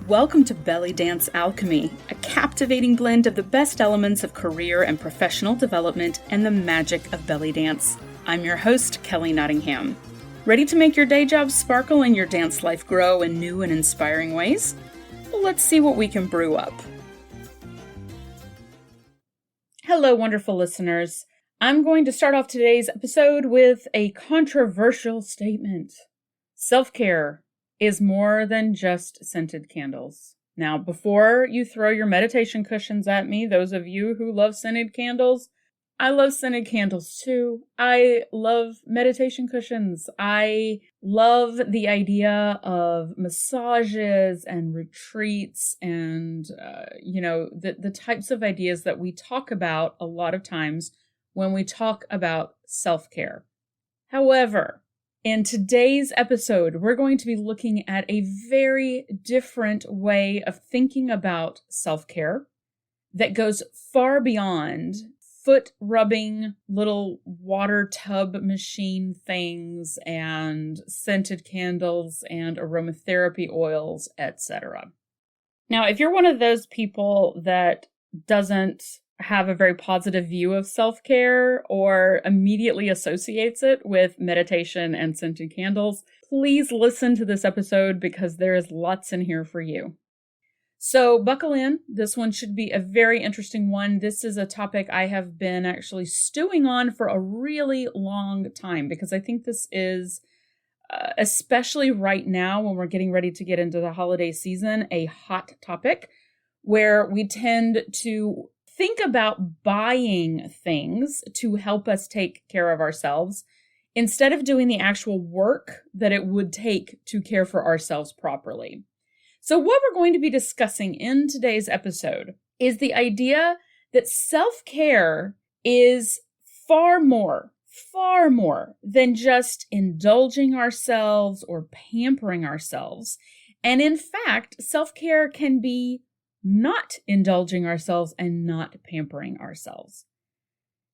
Welcome to Belly Dance Alchemy, a captivating blend of the best elements of career and professional development and the magic of belly dance. I'm your host, Kelly Nottingham. Ready to make your day job sparkle and your dance life grow in new and inspiring ways? Well, let's see what we can brew up. Hello, wonderful listeners. I'm going to start off today's episode with a controversial statement. Self-care is more than just scented candles. Now, before you throw your meditation cushions at me, those of you who love scented candles, I love scented candles too. I love meditation cushions. I love the idea of massages and retreats and, the types of ideas that we talk about a lot of times when we talk about self-care. However, in today's episode, we're going to be looking at a very different way of thinking about self-care that goes far beyond foot rubbing little water tub machine things and scented candles and aromatherapy oils, etc. Now, if you're one of those people that doesn't have a very positive view of self-care or immediately associates it with meditation and scented candles, please listen to this episode because there is lots in here for you. So buckle in. This one should be a very interesting one. This is a topic I have been actually stewing on for a really long time because I think this is, especially right now when we're getting ready to get into the holiday season, a hot topic where we tend to think about buying things to help us take care of ourselves instead of doing the actual work that it would take to care for ourselves properly. So what we're going to be discussing in today's episode is the idea that self-care is far more than just indulging ourselves or pampering ourselves. And in fact, self-care can be not indulging ourselves and not pampering ourselves.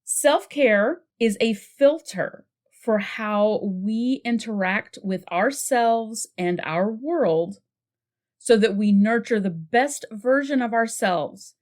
Self-care is a filter for how we interact with ourselves and our world so that we nurture the best version of ourselves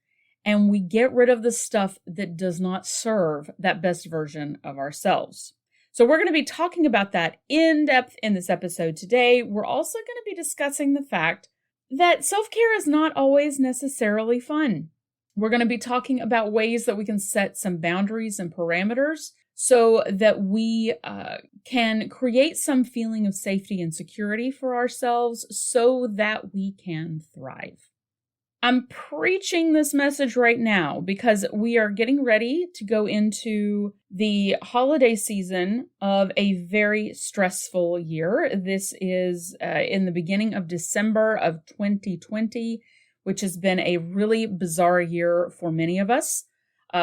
and we get rid of the stuff that does not serve that best version of ourselves. So we're going to be talking about that in depth in this episode today. We're also going to be discussing the fact that self-care is not always necessarily fun. We're going to be talking about ways that we can set some boundaries and parameters so that we can create some feeling of safety and security for ourselves so that we can thrive. I'm preaching this message right now because we are getting ready to go into the holiday season of a very stressful year. This is in the beginning of December of 2020, which has been a really bizarre year for many of us.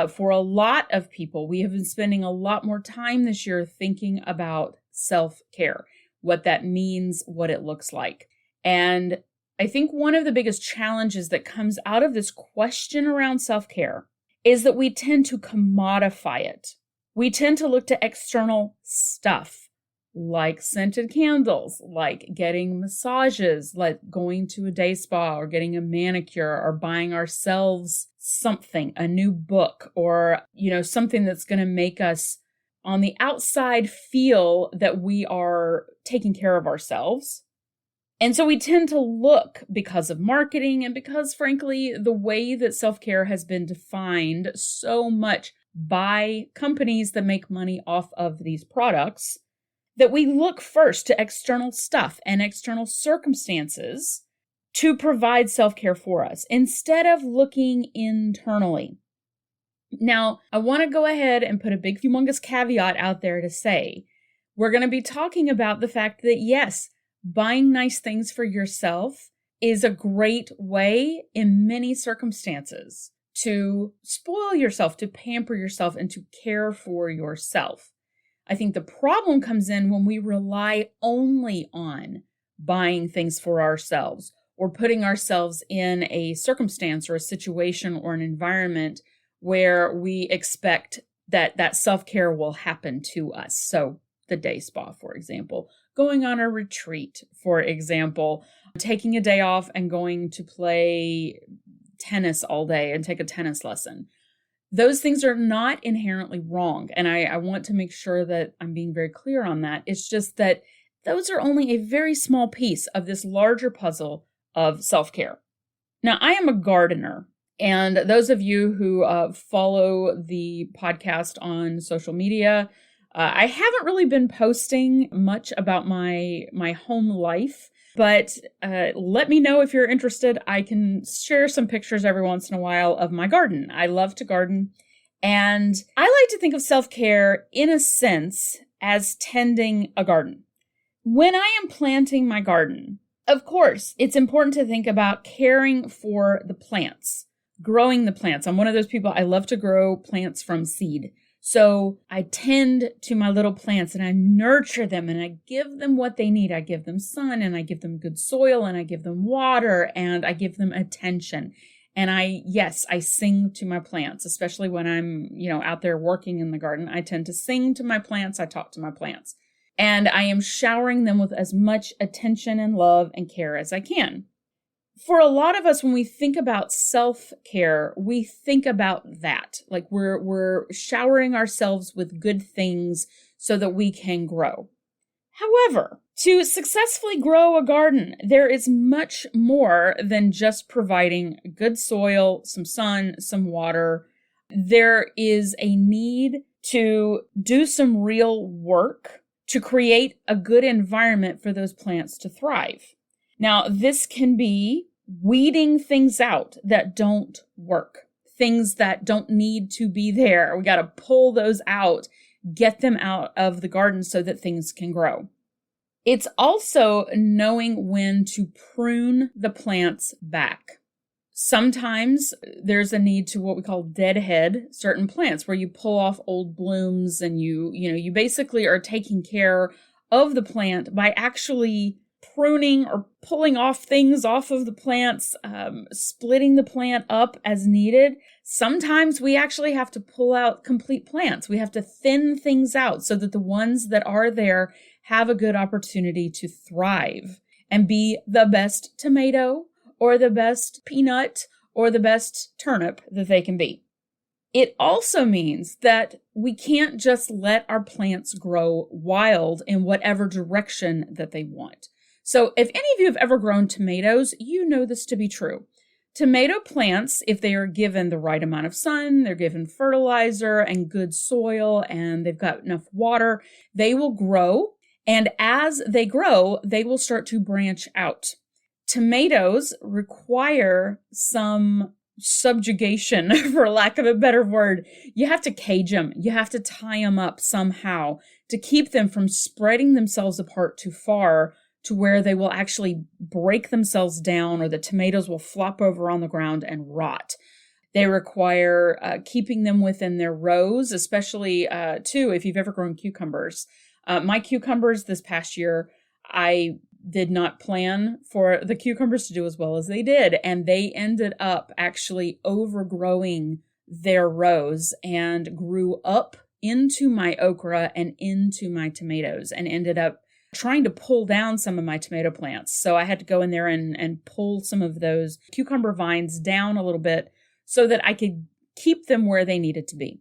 For a lot of people, we have been spending a lot more time this year thinking about self-care, what that means, what it looks like. And I think one of the biggest challenges that comes out of this question around self-care is that we tend to commodify it. We tend to look to external stuff like scented candles, like getting massages, like going to a day spa or getting a manicure or buying ourselves something, a new book, or, something that's going to make us on the outside feel that we are taking care of ourselves. And so we tend to look, because of marketing and because, frankly, the way that self-care has been defined so much by companies that make money off of these products, that we look first to external stuff and external circumstances to provide self-care for us instead of looking internally. Now, I want to go ahead and put a big, humongous caveat out there to say, we're going to be talking about the fact that, yes, buying nice things for yourself is a great way in many circumstances to spoil yourself, to pamper yourself, and to care for yourself. I think the problem comes in when we rely only on buying things for ourselves or putting ourselves in a circumstance or a situation or an environment where we expect that self-care will happen to us. So the day spa, for example, going on a retreat, for example, taking a day off and going to play tennis all day and take a tennis lesson. Those things are not inherently wrong. And I want to make sure that I'm being very clear on that. It's just that those are only a very small piece of this larger puzzle of self-care. Now, I am a gardener. And those of you who follow the podcast on social media, I haven't really been posting much about my home life, but let me know if you're interested. I can share some pictures every once in a while of my garden. I love to garden, and I like to think of self-care in a sense as tending a garden. When I am planting my garden, of course, it's important to think about caring for the plants, growing the plants. I'm one of those people, I love to grow plants from seed. So I tend to my little plants and I nurture them and I give them what they need. I give them sun and I give them good soil and I give them water and I give them attention. And I sing to my plants, especially when I'm, out there working in the garden. I tend to sing to my plants. I talk to my plants and I am showering them with as much attention and love and care as I can. For a lot of us, when we think about self-care, we think about that. Like we're showering ourselves with good things so that we can grow. However, to successfully grow a garden, there is much more than just providing good soil, some sun, some water. There is a need to do some real work to create a good environment for those plants to thrive. Now, this can be weeding things out that don't work, things that don't need to be there. We got to pull those out, get them out of the garden so that things can grow. It's also knowing when to prune the plants back. Sometimes there's a need to what we call deadhead certain plants where you pull off old blooms and you basically are taking care of the plant by actually pruning or pulling off things off of the plants, splitting the plant up as needed. Sometimes we actually have to pull out complete plants. We have to thin things out so that the ones that are there have a good opportunity to thrive and be the best tomato or the best peanut or the best turnip that they can be. It also means that we can't just let our plants grow wild in whatever direction that they want. So if any of you have ever grown tomatoes, you know this to be true. Tomato plants, if they are given the right amount of sun, they're given fertilizer and good soil, and they've got enough water, they will grow. And as they grow, they will start to branch out. Tomatoes require some subjugation, for lack of a better word. You have to cage them. You have to tie them up somehow to keep them from spreading themselves apart too far to where they will actually break themselves down or the tomatoes will flop over on the ground and rot. They require keeping them within their rows, especially, too, if you've ever grown cucumbers. My cucumbers this past year, I did not plan for the cucumbers to do as well as they did, and they ended up actually overgrowing their rows and grew up into my okra and into my tomatoes and ended up trying to pull down some of my tomato plants. So I had to go in there and pull some of those cucumber vines down a little bit so that I could keep them where they needed to be.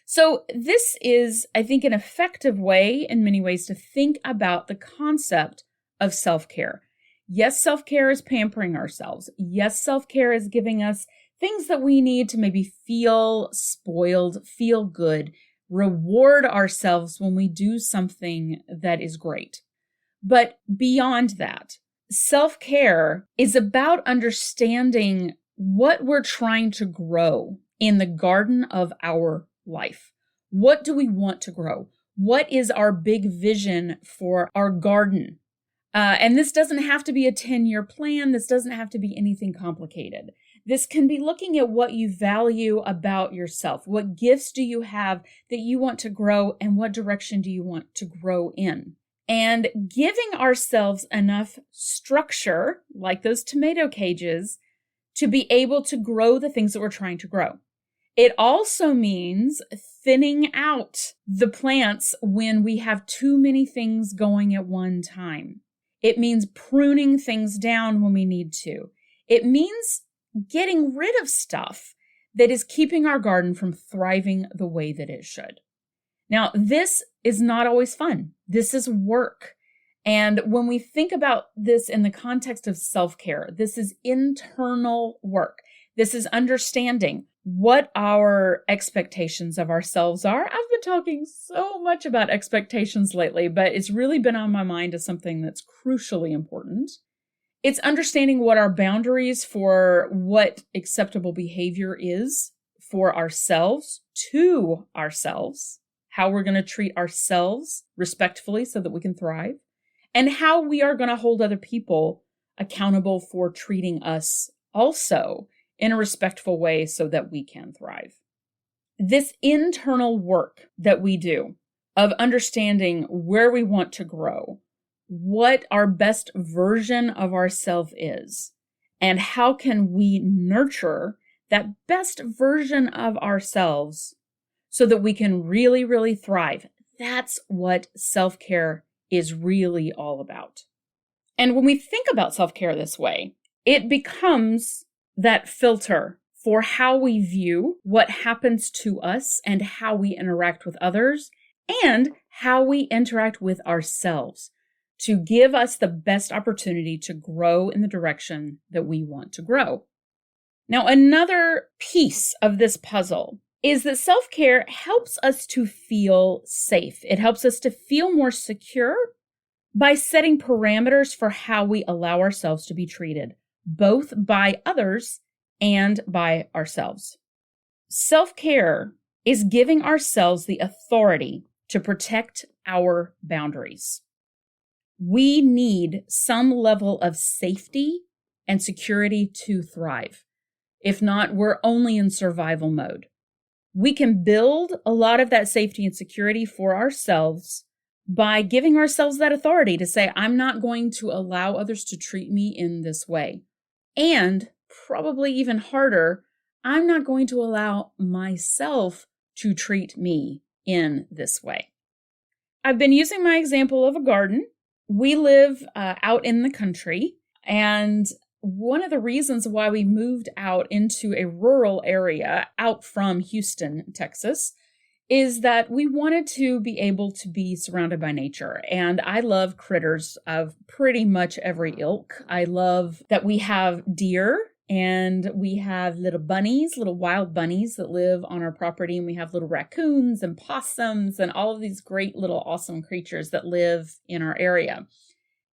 So this is, I think, an effective way in many ways to think about the concept of self-care. Yes, self-care is pampering ourselves. Yes, self-care is giving us things that we need to maybe feel spoiled, feel good, reward ourselves when we do something that is great. But beyond that, self-care is about understanding what we're trying to grow in the garden of our life. What do we want to grow? What is our big vision for our garden? And this doesn't have to be a 10-year plan. This doesn't have to be anything complicated. This can be looking at what you value about yourself. What gifts do you have that you want to grow, and what direction do you want to grow in? And giving ourselves enough structure, like those tomato cages, to be able to grow the things that we're trying to grow. It also means thinning out the plants when we have too many things going at one time. It means pruning things down when we need to. It means getting rid of stuff that is keeping our garden from thriving the way that it should. Now, this is not always fun. This is work. And when we think about this in the context of self-care, this is internal work. This is understanding what our expectations of ourselves are. I've been talking so much about expectations lately, but it's really been on my mind as something that's crucially important. It's understanding what our boundaries for what acceptable behavior is for ourselves, to ourselves, how we're going to treat ourselves respectfully so that we can thrive, and how we are going to hold other people accountable for treating us also in a respectful way so that we can thrive. This internal work that we do of understanding where we want to grow, what our best version of ourselves is, and how can we nurture that best version of ourselves so that we can really, really thrive. That's what self-care is really all about. And when we think about self-care this way, it becomes that filter for how we view what happens to us and how we interact with others and how we interact with ourselves to give us the best opportunity to grow in the direction that we want to grow. Now, another piece of this puzzle is that self-care helps us to feel safe. It helps us to feel more secure by setting parameters for how we allow ourselves to be treated, both by others and by ourselves. Self-care is giving ourselves the authority to protect our boundaries. We need some level of safety and security to thrive. If not, we're only in survival mode. We can build a lot of that safety and security for ourselves by giving ourselves that authority to say, I'm not going to allow others to treat me in this way. And probably even harder, I'm not going to allow myself to treat me in this way. I've been using my example of a garden. We live out in the country, and one of the reasons why we moved out into a rural area out from Houston, Texas, is that we wanted to be able to be surrounded by nature. And I love critters of pretty much every ilk. I love that we have deer and we have little bunnies, little wild bunnies that live on our property. And we have little raccoons and possums and all of these great little awesome creatures that live in our area.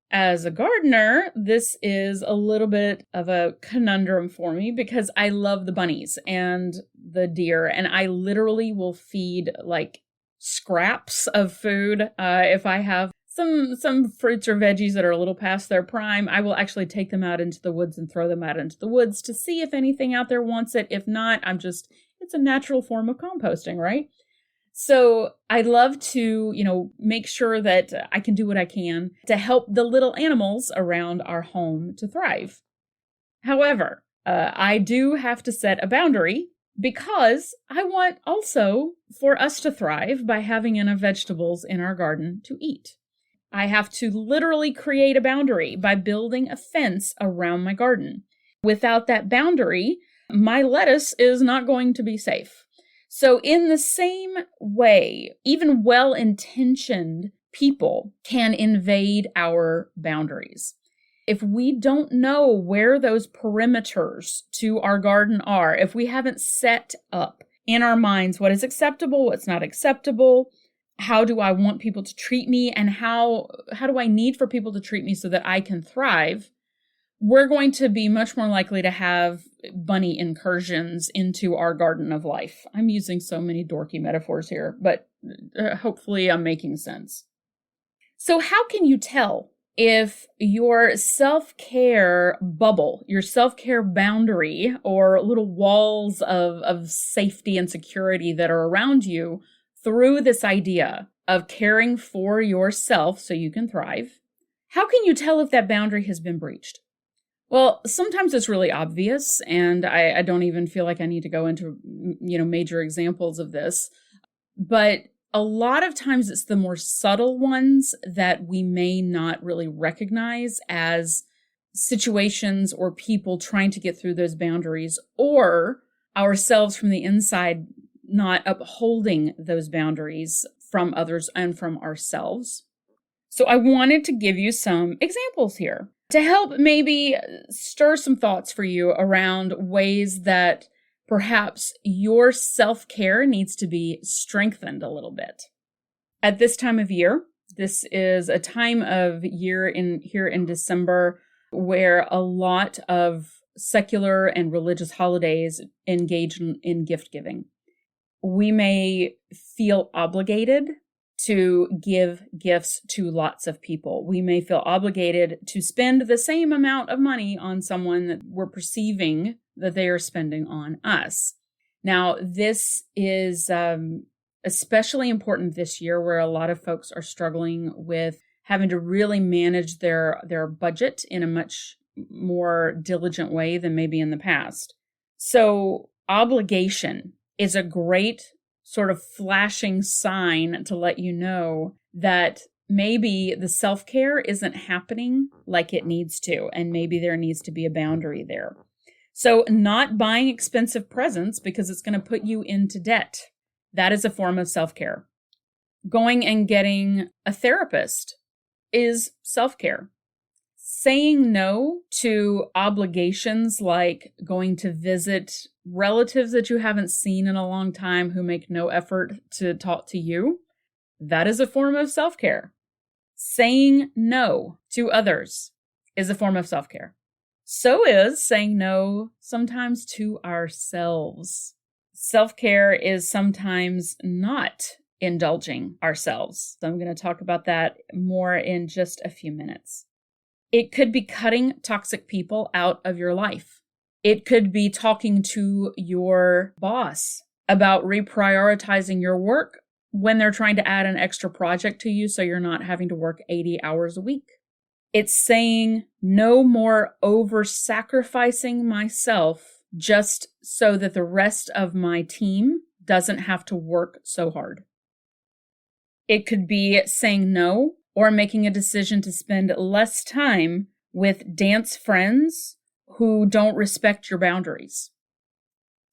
As a gardener, this is a little bit of a conundrum for me because I love the bunnies and the deer, and I literally will feed like scraps of food. If I have some fruits or veggies that are a little past their prime, I will actually take them out into the woods and throw them out into the woods to see if anything out there wants it. If not, it's a natural form of composting, right? So I love to, make sure that I can do what I can to help the little animals around our home to thrive. However, I do have to set a boundary because I want also for us to thrive by having enough vegetables in our garden to eat. I have to literally create a boundary by building a fence around my garden. Without that boundary, my lettuce is not going to be safe. So in the same way, even well-intentioned people can invade our boundaries. If we don't know where those perimeters to our garden are, if we haven't set up in our minds what is acceptable, what's not acceptable, how do I want people to treat me, and how do I need for people to treat me so that I can thrive, we're going to be much more likely to have bunny incursions into our garden of life. I'm using so many dorky metaphors here, but hopefully I'm making sense. So how can you tell if your self-care bubble, your self-care boundary, or little walls of safety and security that are around you through this idea of caring for yourself so you can thrive, how can you tell if that boundary has been breached? Well, sometimes it's really obvious, and I don't even feel like I need to go into, major examples of this. But a lot of times it's the more subtle ones that we may not really recognize as situations or people trying to get through those boundaries, or ourselves from the inside not upholding those boundaries from others and from ourselves. So I wanted to give you some examples here to help maybe stir some thoughts for you around ways that perhaps your self-care needs to be strengthened a little bit. At this time of year, this is a time of year here in December where a lot of secular and religious holidays engage in gift giving. We may feel obligated to give gifts to lots of people. We may feel obligated to spend the same amount of money on someone that we're perceiving that they are spending on us. Now, this is especially important this year where a lot of folks are struggling with having to really manage their budget in a much more diligent way than maybe in the past. So obligation is a great sort of flashing sign to let you know that maybe the self-care isn't happening like it needs to, and maybe there needs to be a boundary there. So not buying expensive presents because it's going to put you into debt. That is a form of self-care. Going and getting a therapist is self-care. Saying no to obligations like going to visit relatives that you haven't seen in a long time who make no effort to talk to you, that is a form of self-care. Saying no to others is a form of self-care. So is saying no sometimes to ourselves. Self-care is sometimes not indulging ourselves. So I'm going to talk about that more in just a few minutes. It could be cutting toxic people out of your life. It could be talking to your boss about reprioritizing your work when they're trying to add an extra project to you so you're not having to work 80 hours a week. It's saying no more over-sacrificing myself just so that the rest of my team doesn't have to work so hard. It could be saying no or making a decision to spend less time with dance friends who don't respect your boundaries.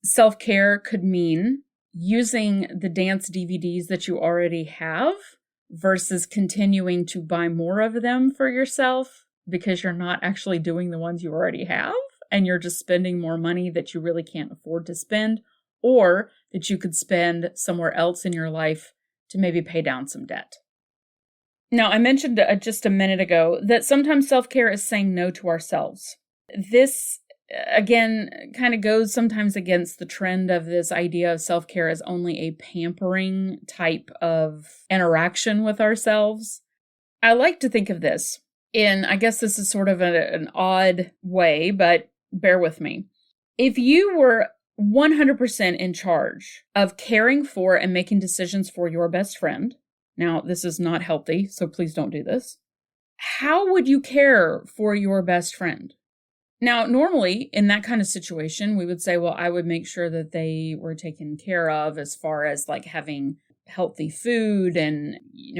Self-care could mean using the dance DVDs that you already have versus continuing to buy more of them for yourself because you're not actually doing the ones you already have and you're just spending more money that you really can't afford to spend or that you could spend somewhere else in your life to maybe pay down some debt. Now, I mentioned just a minute ago that sometimes self-care is saying no to ourselves. This, again, kind of goes sometimes against the trend of this idea of self-care as only a pampering type of interaction with ourselves. I like to think of this in, I guess this is sort of an odd way, but bear with me. If you were 100% in charge of caring for and making decisions for your best friend, now this is not healthy, so please don't do this. How would you care for your best friend? Now, normally in that kind of situation, we would say, well, I would make sure that they were taken care of as far as like having healthy food and,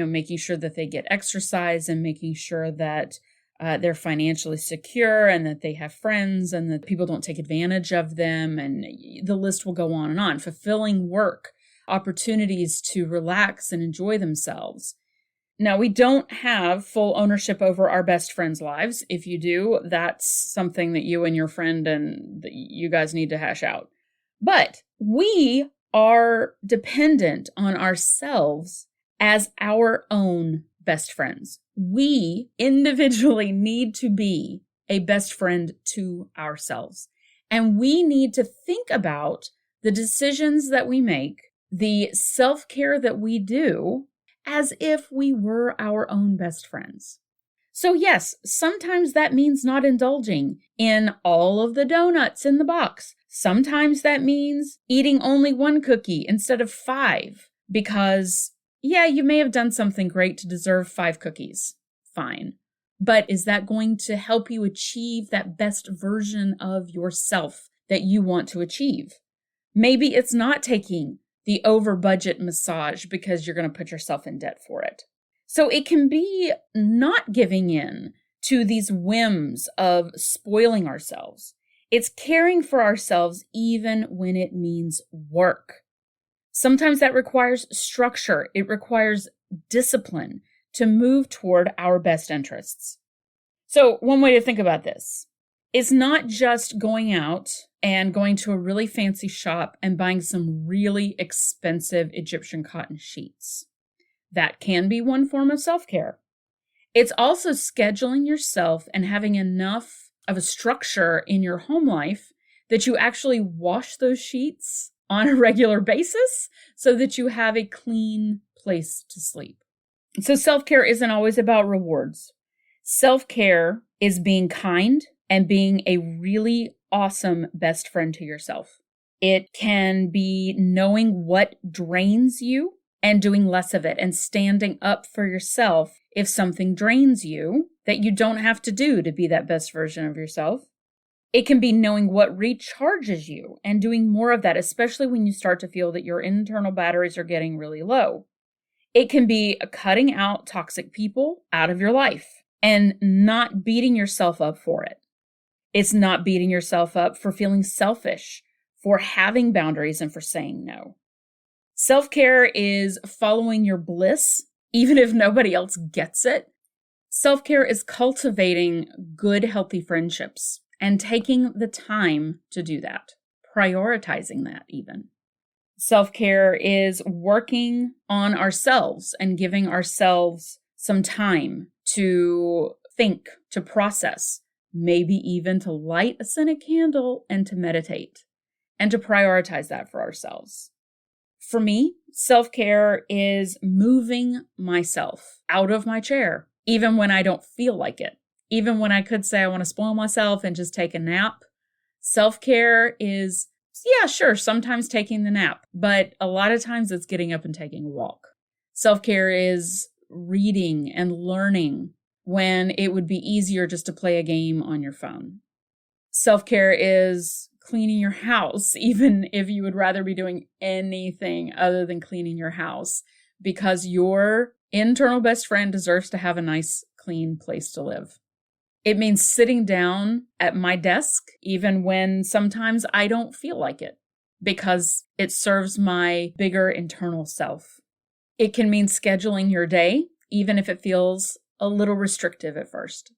making sure that they get exercise and making sure that they're financially secure and that they have friends and that people don't take advantage of them. And the list will go on and on. Fulfilling work, opportunities to relax and enjoy themselves. Now, we don't have full ownership over our best friends' lives. If you do, that's something that you and your friend and you guys need to hash out. But we are dependent on ourselves as our own best friends. We individually need to be a best friend to ourselves. And we need to think about the decisions that we make, the self-care that we do, as if we were our own best friends. So yes, sometimes that means not indulging in all of the donuts in the box. Sometimes that means eating only one cookie instead of 5 because, yeah, you may have done something great to deserve 5 cookies. Fine. But is that going to help you achieve that best version of yourself that you want to achieve? Maybe it's not taking the over budget massage because you're going to put yourself in debt for it. So it can be not giving in to these whims of spoiling ourselves. It's caring for ourselves even when it means work. Sometimes that requires structure. It requires discipline to move toward our best interests. So one way to think about this is not just going out and going to a really fancy shop and buying some really expensive Egyptian cotton sheets. That can be one form of self-care. It's also scheduling yourself and having enough of a structure in your home life that you actually wash those sheets on a regular basis so that you have a clean place to sleep. So self-care isn't always about rewards. Self-care is being kind and being a really awesome best friend to yourself. It can be knowing what drains you and doing less of it and standing up for yourself if something drains you that you don't have to do to be that best version of yourself. It can be knowing what recharges you and doing more of that, especially when you start to feel that your internal batteries are getting really low. It can be cutting out toxic people out of your life and not beating yourself up for it. It's not beating yourself up for feeling selfish, for having boundaries, and for saying no. Self-care is following your bliss, even if nobody else gets it. Self-care is cultivating good, healthy friendships and taking the time to do that, prioritizing that even. Self-care is working on ourselves and giving ourselves some time to think, to process, maybe even to light a scented candle and to meditate, and to prioritize that for ourselves. For me, self-care is moving myself out of my chair, even when I don't feel like it. Even when I could say I want to spoil myself and just take a nap. Self-care is, yeah, sure, sometimes taking the nap, but a lot of times it's getting up and taking a walk. Self-care is reading and learning when it would be easier just to play a game on your phone. Self-care is cleaning your house, even if you would rather be doing anything other than cleaning your house, because your internal best friend deserves to have a nice, clean place to live. It means sitting down at my desk, even when sometimes I don't feel like it, because it serves my bigger internal self. It can mean scheduling your day, even if it feels a little restrictive at first.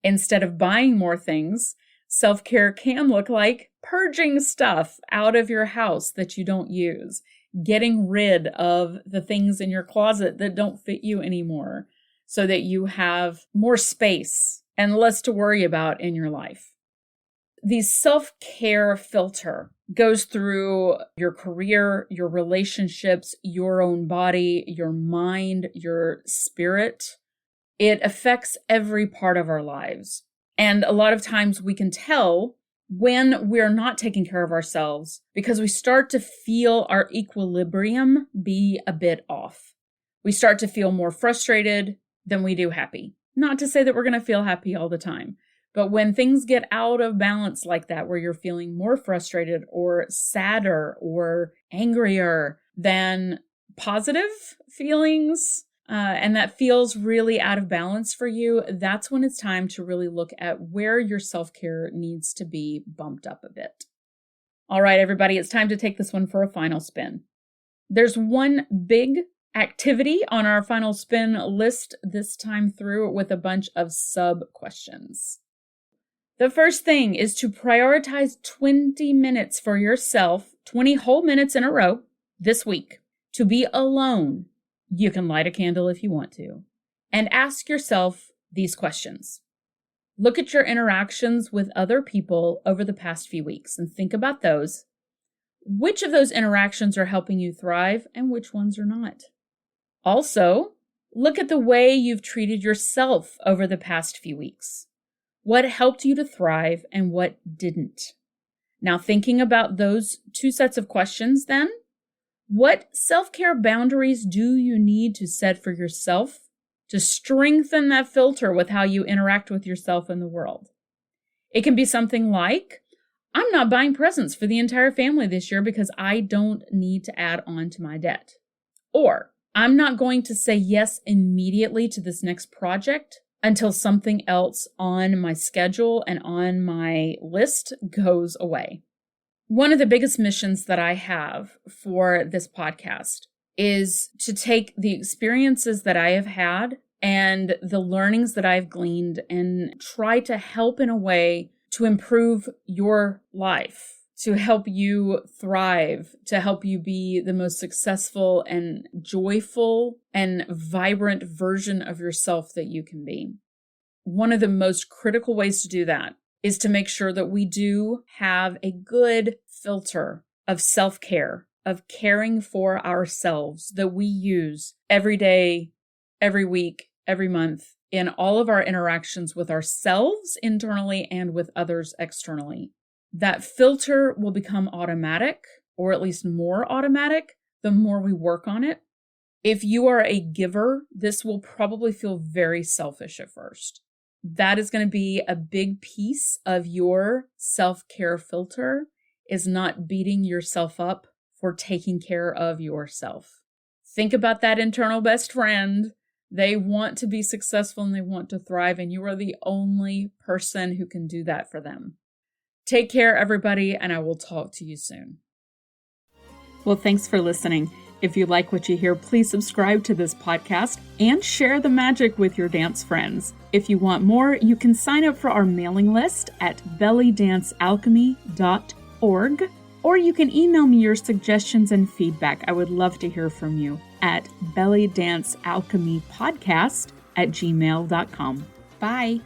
Instead of buying more things, self-care can look like purging stuff out of your house that you don't use, getting rid of the things in your closet that don't fit you anymore so that you have more space and less to worry about in your life. The self-care filter goes through your career, your relationships, your own body, your mind, your spirit. It affects every part of our lives. And a lot of times we can tell when we're not taking care of ourselves because we start to feel our equilibrium be a bit off. We start to feel more frustrated than we do happy. Not to say that we're going to feel happy all the time, but when things get out of balance like that, where you're feeling more frustrated or sadder or angrier than positive feelings, and that feels really out of balance for you, that's when it's time to really look at where your self-care needs to be bumped up a bit. All right, everybody, it's time to take this one for a final spin. There's one big activity on our final spin list this time through with a bunch of sub-questions. The first thing is to prioritize 20 minutes for yourself, 20 whole minutes in a row this week, to be alone. You can light a candle if you want to, and ask yourself these questions. Look at your interactions with other people over the past few weeks and think about those. Which of those interactions are helping you thrive and which ones are not? Also, look at the way you've treated yourself over the past few weeks. What helped you to thrive and what didn't? Now, thinking about those two sets of questions then, what self-care boundaries do you need to set for yourself to strengthen that filter with how you interact with yourself in the world? It can be something like, I'm not buying presents for the entire family this year because I don't need to add on to my debt. Or I'm not going to say yes immediately to this next project until something else on my schedule and on my list goes away. One of the biggest missions that I have for this podcast is to take the experiences that I have had and the learnings that I've gleaned and try to help in a way to improve your life, to help you thrive, to help you be the most successful and joyful and vibrant version of yourself that you can be. One of the most critical ways to do that is to make sure that we do have a good filter of self-care, of caring for ourselves that we use every day, every week, every month in all of our interactions with ourselves internally and with others externally. That filter will become automatic, or at least more automatic, the more we work on it. If you are a giver, this will probably feel very selfish at first. That is going to be a big piece of your self-care filter, is not beating yourself up for taking care of yourself. Think about that internal best friend. They want to be successful and they want to thrive, and you are the only person who can do that for them. Take care, everybody, and I will talk to you soon. Well, thanks for listening. If you like what you hear, please subscribe to this podcast and share the magic with your dance friends. If you want more, you can sign up for our mailing list at bellydancealchemy.org, or you can email me your suggestions and feedback. I would love to hear from you at bellydancealchemypodcast@gmail.com. Bye.